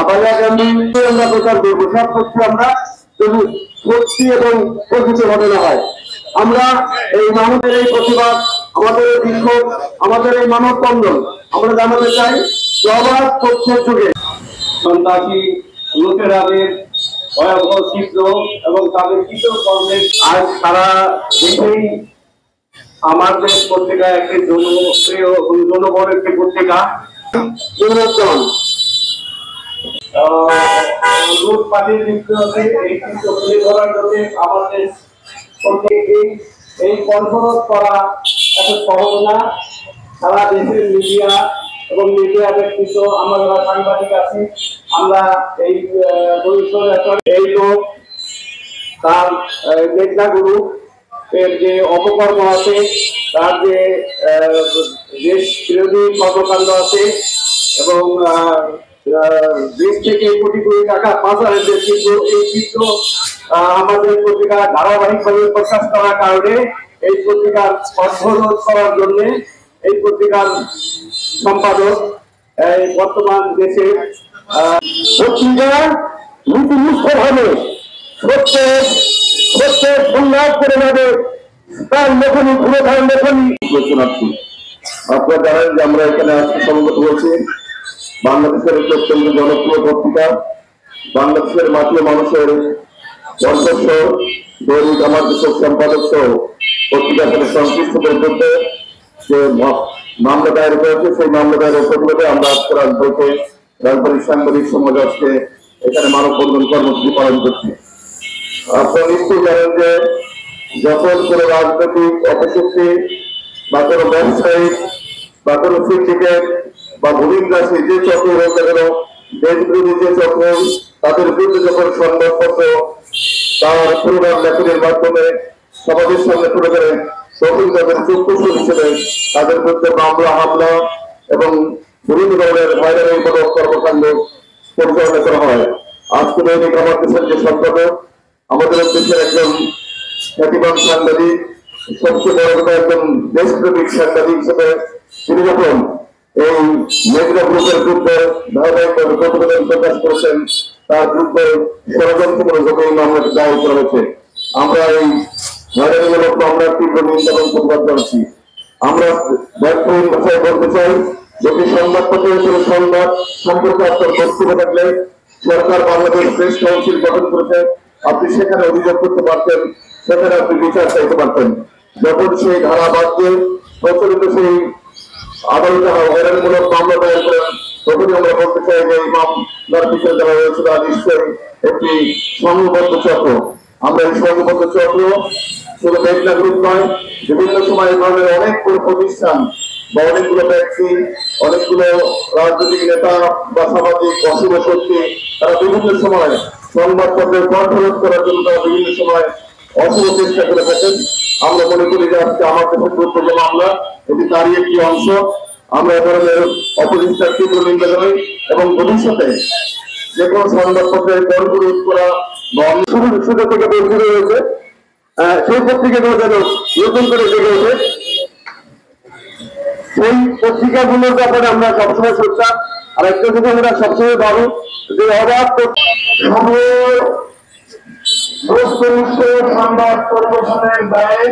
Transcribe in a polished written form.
বালিয়াকান্দি আমরা প্রচার করবো। সব তথ্য আমরা যদি সত্যি এবং প্রকৃত ঘটনা হয়, আমরা এই মানুষের এই প্রতিবাদ, আমাদের এই বিক্ষোভ, আমাদের এই মানববন্ধন আমরা জানাতে চাই অবাধ তথ্যের যুগে সন্ত্রাসী লুটেরাদের ভয়াবহ চিত্র এবং তাদের কৃষক কর্মের আজ সারা দেশেই আমাদের পত্রিকা একটি জনপ্রিয় জনবল একটি পত্রিকা লুটপাটের বিরুদ্ধে এই চিত্র তুলে ধরার জন্য আমাদের এই কনফারেন্স করা এত সহজ না। সারা দেশের মিডিয়া এবং মিডিয়া ব্যক্তিত্ব আমরা যারা সাংবাদিক আছি, আমরা এই এই লোক তার মেঘনা গুরু এর যে অপকর্ম আছে, তার যে দেশ বিরোধী কর্মকাণ্ড আছে এবং দেশ থেকে কোটি কোটি টাকা পাচারের যে চিত্র, এই চিত্র আমাদের পত্রিকা ধারাবাহিকভাবে প্রকাশ করার কারণে এই পত্রিকার অধ্যয়ন করার জন্য এই পত্রিকার সম্পাদক বর্তমান দেশে পত্রিকা নীতিনিষ্ঠভাবে সত্যের সংঘাত করে যাবে তার লেখনী ঘুরে থাকার লেখনী শোনাচ্ছি। আপনারা জানেন যে আমরা এখানে আজকে সমবেত হয়েছি বাংলাদেশের একটি অত্যন্ত জনপ্রিয় পত্রিকা, বাংলাদেশের মাটিও মানুষের বর্ষস্ব দৈনিক আমার দেশের সম্পাদক সহ পত্রিকার সাথে সংশ্লিষ্টদের বিরুদ্ধে যে মামলা দায়ের করেছে, সেই মামলা দায়েরের প্রতিবাদে আমরা আজকে রাজধানীতে রাজধানীর সাংবাদিক সমাজ আজকে এখানে মানববন্ধন কর্মসূচি পালন করছি। আপনারা নিশ্চয়ই জানেন যে যখন কোনো রাজনৈতিক অপশক্তি বা কোনো ব্যবসায়িক বা কোনো সিন্ডিকেট বা ভূমিগ্রাসী যে চক্র হোক না কেন, দেশবিরোধী যে চক্র, তাদের বিরুদ্ধে যখন সংবাদপত্র তার পুরোনাম লেখনের মাধ্যমে সমাজের সামনে তুলে ধরে তখন তাদের চক্ষুষ হিসেবে তাদের বিরুদ্ধে মামলা হামলা এবং বিভিন্ন ধরনের হয়রানিমূলক কর্মকাণ্ড পরিচালনা করা হয়। আজকে দৈনিক আমার দেশের যে সম্পাদক, আমাদের দেশের একজন খ্যাতিমান সাংবাদিক, সবচেয়ে বড় কথা একজন দেশপ্রেমিক সাংবাদিক হিসেবে তিনি যখন এই মেঘনা গ্রুপের বিরুদ্ধে ধারাবাহিকভাবে প্রতিবেদন প্রকাশ করেছেন, তার বিরুদ্ধে ষড়যন্ত্রমূলক এই মামলাটি দায়ের করা হয়েছে। আমরা এই হয়রানিমূলক মামলার তীব্র নিন্দা এবং প্রতিবাদ জানাচ্ছি। আমরা ব্যর্থহীন ভাষায় বলতে চাই, যদি সংবাদপত্রের কোনো সংবাদ সম্পর্কে আপনার বক্তব্য থাকলে সরকার বাংলাদেশ প্রেস কাউন্সিল গঠন করেছে, আপনি সেখানে অভিযোগ করতে পারতেন, সেখানে আপনি বিচার চাইতে পারতেন। যখন সেই ধারা বাদ দিয়ে প্রচলিত সেই আদালতে হয়রানিমূলক মামলা দায়ের করেন, তখনই আমরা বলতে চাই যে এই মামলার পিছনে যারা রয়েছে তারা নিশ্চয়ই একটি সংঘবদ্ধ চক্র। আমরা এই সংঘবদ্ধ চক্র শুধু মেঘনা গ্রুপ নয়, বিভিন্ন সময় এই ধরনের অনেকগুলো প্রতিষ্ঠান বা অনেকগুলো ব্যক্তি, অনেকগুলো রাজনৈতিক নেতা বা সামাজিক অশুভ শক্তি, তারা বিভিন্ন সময় সংবাদপত্রের কণ্ঠরোধ করার জন্য তারা বিভিন্ন সময় অশুভ চেষ্টা করে থাকেন। আমরা মনে করি যে আজকে আমার দেশের গুরুত্ব যে মামলা, এটি তারই একটি অংশ। আমরা এ ধরনের অপচেষ্টার তীব্র নিন্দা জানাই এবং ভবিষ্যতে যে কোনো সংবাদপত্রের কণ্ঠরোধ করা বা সুযোগ থেকে বঞ্চিত হয়েছে সেই পত্রিকাগুলো যেন নতুন করে জেগে ওঠে। সেই পত্রিকাগুলোর ব্যাপারে আমরা সবসময় সোচ্চার। আর একটা যদি আমরা সবসময় ভাবো যে অবাধ সংবাদ পরিবেশনের দায়ে